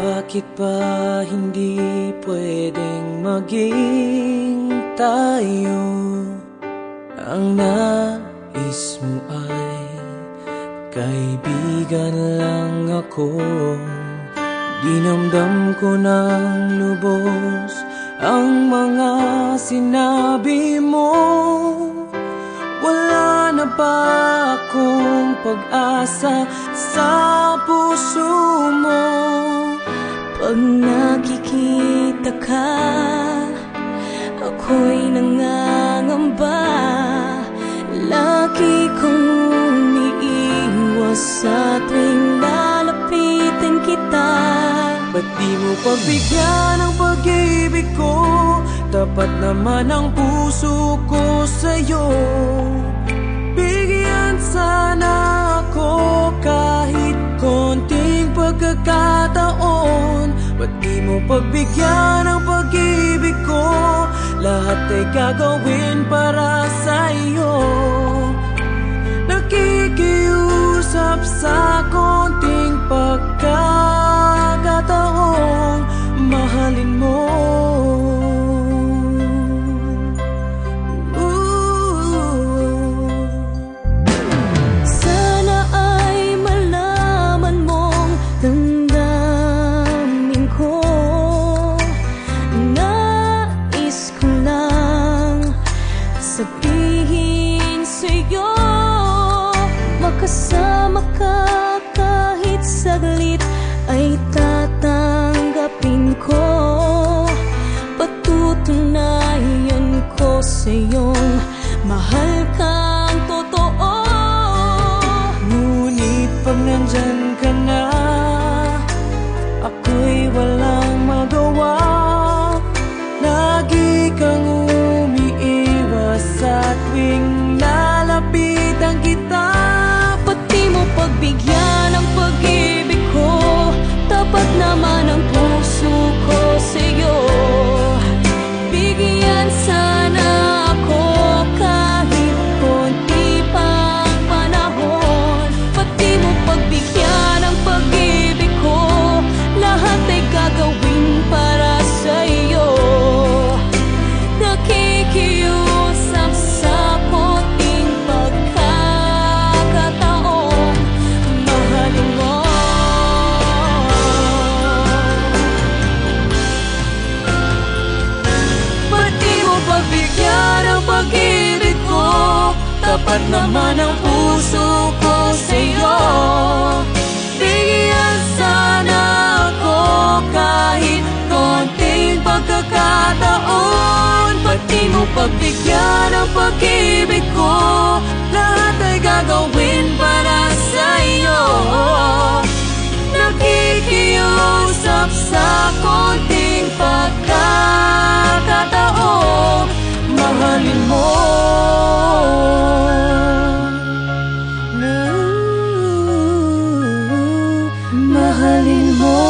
Bakit ba hindi pwedeng maging tayo? Ang nais mo ay kaibigan lang ako. Dinamdam ko ng lubos ang mga sinabi mo. Wala na ba akong pag-asa sa puso mo? Pag nakikita ka, ako'y nangangamba. Lagi kong umiiwas sa tuwing lalapitan kita. Ba't di mo pagbigyan ang pag-ibig ko? Tapat naman ang puso ko sa'yo. Bigyan sana ako kahit konting pagkakataon. Ba't di mo pagbigyan ang pag-ibig ko? Lahat ay gagawin para sa'yo. Nakikiusap sa konting pagkakataon, mahalin mo. Sana ay malaman mong damdamin ko. Nais ko lang sabihin sa'yo, makasama ka kahit saglit ay tatanggapin ko. Patutunayan ko sa'yong mahal kang totoo. Ngunit pag nandyan ka na, ako'y walang magawa. Lagi kang umiiwas sa tuwing lalapitan kita. Pati mo pagbigyan ang pag-ibig ko, tapat naman ang puso ko sa'yo. Bigyan sana ako kahit konti pang panahon. Pati mo pagbigyan ang pag-ibig ko, lahat ay gagawin para sa'yo. Nakikiusap sa konting pagkakataon, mahalin mo. Pati mo pagbigyan ang pag-ibig ko, tapat naman ang puso ko sa'yo. Bigyan sana ako kahit konting pagkakataon. Pati mo pagbigyan ang pag-ibig ko, lahat ay gagawin para sa'yo. Nakikiusap sa konting pagkakataon, mahalin mo. Mahalin mo.